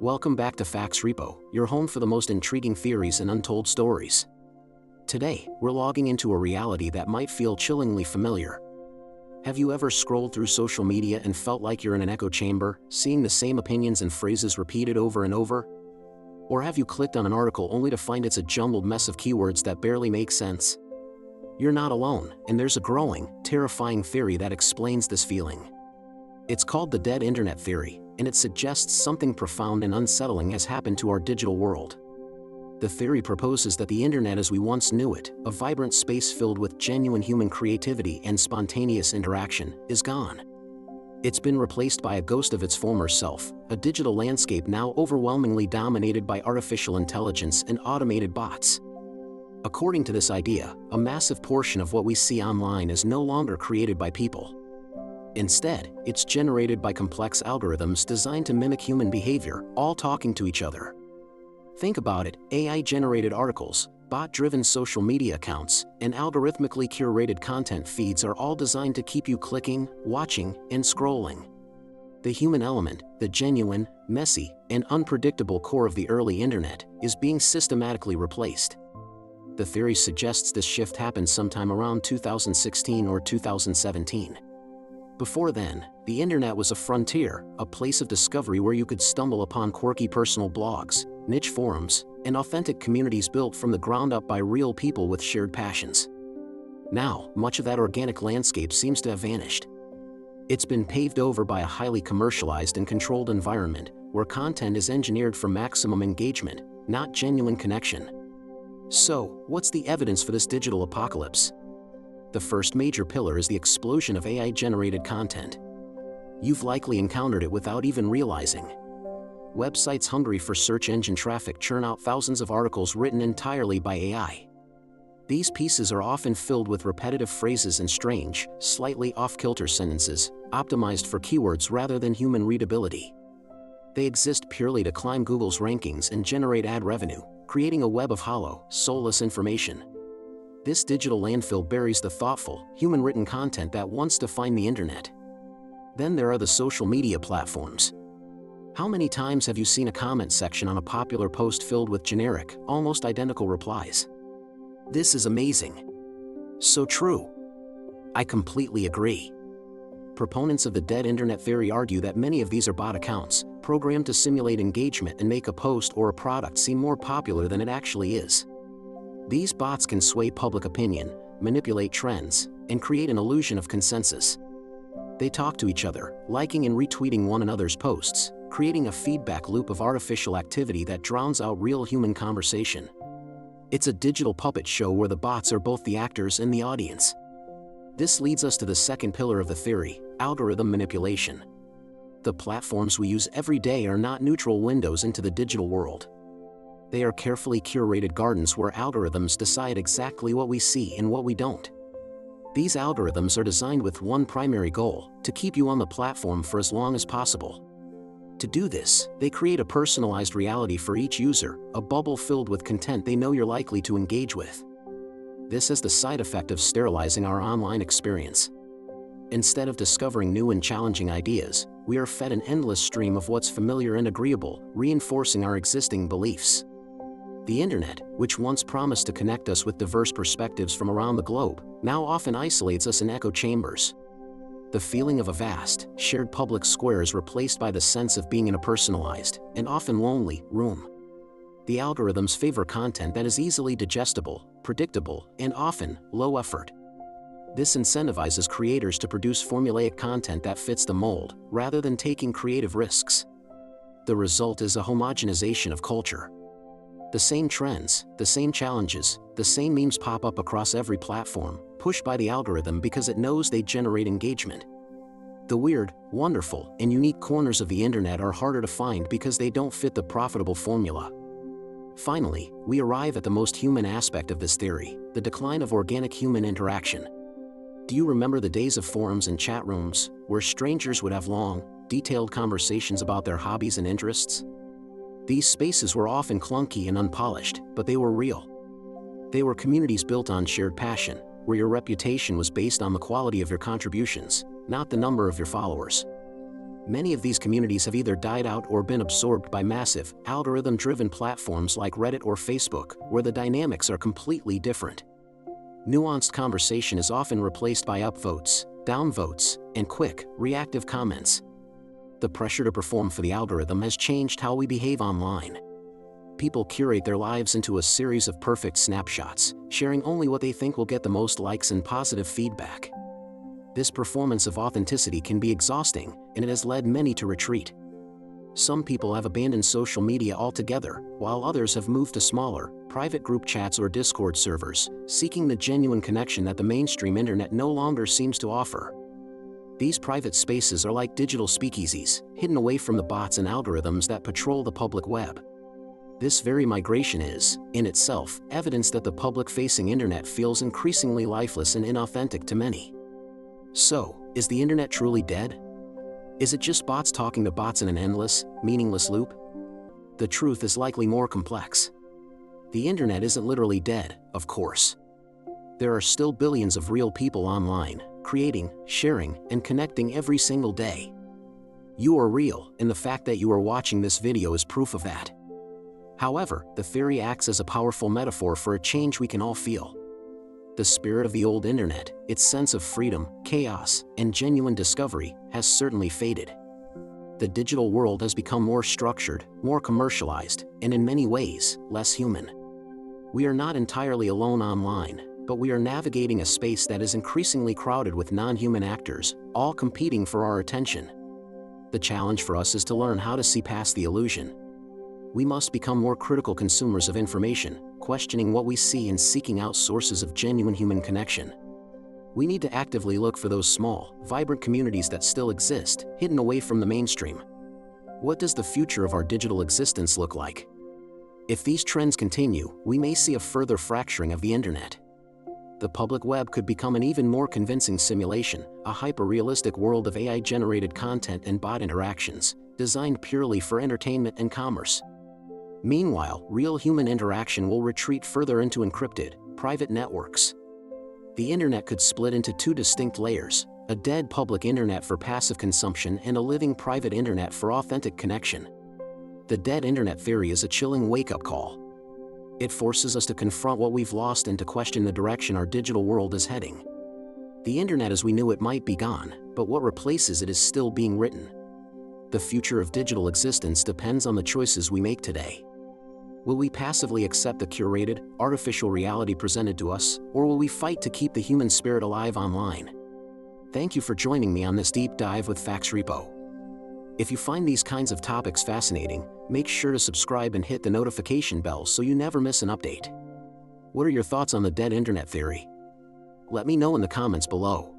Welcome back to Facts Repo, your home for the most intriguing theories and untold stories. Today, we're logging into a reality that might feel chillingly familiar. Have you ever scrolled through social media and felt like you're in an echo chamber, seeing the same opinions and phrases repeated over and over? Or have you clicked on an article only to find it's a jumbled mess of keywords that barely make sense? You're not alone, and there's a growing, terrifying theory that explains this feeling. It's called the dead internet theory, and it suggests something profound and unsettling has happened to our digital world. The theory proposes that the internet as we once knew it, a vibrant space filled with genuine human creativity and spontaneous interaction, is gone. It's been replaced by a ghost of its former self, a digital landscape now overwhelmingly dominated by artificial intelligence and automated bots. According to this idea, a massive portion of what we see online is no longer created by people. Instead, it's generated by complex algorithms designed to mimic human behavior, all talking to each other. Think about it: AI-generated articles, bot-driven social media accounts, and algorithmically curated content feeds are all designed to keep you clicking, watching, and scrolling. The human element, the genuine, messy, and unpredictable core of the early internet, is being systematically replaced. The theory suggests this shift happened sometime around 2016 or 2017. Before then, the internet was a frontier, a place of discovery where you could stumble upon quirky personal blogs, niche forums, and authentic communities built from the ground up by real people with shared passions. Now, much of that organic landscape seems to have vanished. It's been paved over by a highly commercialized and controlled environment, where content is engineered for maximum engagement, not genuine connection. So, what's the evidence for this digital apocalypse? The first major pillar is the explosion of AI-generated content. You've likely encountered it without even realizing. Websites hungry for search engine traffic churn out thousands of articles written entirely by AI. These pieces are often filled with repetitive phrases and strange, slightly off-kilter sentences, optimized for keywords rather than human readability. They exist purely to climb Google's rankings and generate ad revenue, creating a web of hollow, soulless information. This digital landfill buries the thoughtful, human-written content that once defined the internet. Then there are the social media platforms. How many times have you seen a comment section on a popular post filled with generic, almost identical replies? This is amazing. So true. I completely agree. Proponents of the dead internet theory argue that many of these are bot accounts, programmed to simulate engagement and make a post or a product seem more popular than it actually is. These bots can sway public opinion, manipulate trends, and create an illusion of consensus. They talk to each other, liking and retweeting one another's posts, creating a feedback loop of artificial activity that drowns out real human conversation. It's a digital puppet show where the bots are both the actors and the audience. This leads us to the second pillar of the theory: algorithm manipulation. The platforms we use every day are not neutral windows into the digital world. They are carefully curated gardens where algorithms decide exactly what we see and what we don't. These algorithms are designed with one primary goal: to keep you on the platform for as long as possible. To do this, they create a personalized reality for each user, a bubble filled with content they know you're likely to engage with. This has the side effect of sterilizing our online experience. Instead of discovering new and challenging ideas, we are fed an endless stream of what's familiar and agreeable, reinforcing our existing beliefs. The internet, which once promised to connect us with diverse perspectives from around the globe, now often isolates us in echo chambers. The feeling of a vast, shared public square is replaced by the sense of being in a personalized, and often lonely, room. The algorithms favor content that is easily digestible, predictable, and often low effort. This incentivizes creators to produce formulaic content that fits the mold, rather than taking creative risks. The result is a homogenization of culture. The same trends, the same challenges, the same memes pop up across every platform, pushed by the algorithm because it knows they generate engagement. The weird, wonderful, and unique corners of the internet are harder to find because they don't fit the profitable formula. Finally, we arrive at the most human aspect of this theory: the decline of organic human interaction. Do you remember the days of forums and chat rooms, where strangers would have long, detailed conversations about their hobbies and interests? These spaces were often clunky and unpolished, but they were real. They were communities built on shared passion, where your reputation was based on the quality of your contributions, not the number of your followers. Many of these communities have either died out or been absorbed by massive, algorithm-driven platforms like Reddit or Facebook, where the dynamics are completely different. Nuanced conversation is often replaced by upvotes, downvotes, and quick, reactive comments. The pressure to perform for the algorithm has changed how we behave online. People curate their lives into a series of perfect snapshots, sharing only what they think will get the most likes and positive feedback. This performance of authenticity can be exhausting, and it has led many to retreat. Some people have abandoned social media altogether, while others have moved to smaller, private group chats or Discord servers, seeking the genuine connection that the mainstream internet no longer seems to offer. These private spaces are like digital speakeasies, hidden away from the bots and algorithms that patrol the public web. This very migration is, in itself, evidence that the public-facing internet feels increasingly lifeless and inauthentic to many. So, is the internet truly dead? Is it just bots talking to bots in an endless, meaningless loop? The truth is likely more complex. The internet isn't literally dead, of course. There are still billions of real people online, creating, sharing, and connecting every single day. You are real, and the fact that you are watching this video is proof of that. However, the theory acts as a powerful metaphor for a change we can all feel. The spirit of the old internet, its sense of freedom, chaos, and genuine discovery, has certainly faded. The digital world has become more structured, more commercialized, and in many ways, less human. We are not entirely alone online, but we are navigating a space that is increasingly crowded with non-human actors, all competing for our attention. The challenge for us is to learn how to see past the illusion. We must become more critical consumers of information, questioning what we see and seeking out sources of genuine human connection. We need to actively look for those small, vibrant communities that still exist, hidden away from the mainstream. What does the future of our digital existence look like? If these trends continue, we may see a further fracturing of the internet. The public web could become an even more convincing simulation, a hyper-realistic world of AI-generated content and bot interactions, designed purely for entertainment and commerce. Meanwhile, real human interaction will retreat further into encrypted, private networks. The internet could split into two distinct layers, a dead public internet for passive consumption and a living private internet for authentic connection. The dead internet theory is a chilling wake-up call. It forces us to confront what we've lost and to question the direction our digital world is heading. The internet as we knew it might be gone, but what replaces it is still being written. The future of digital existence depends on the choices we make today. Will we passively accept the curated, artificial reality presented to us, or will we fight to keep the human spirit alive online? Thank you for joining me on this deep dive with Facts Repo. If you find these kinds of topics fascinating, make sure to subscribe and hit the notification bell so you never miss an update. What are your thoughts on the dead internet theory? Let me know in the comments below.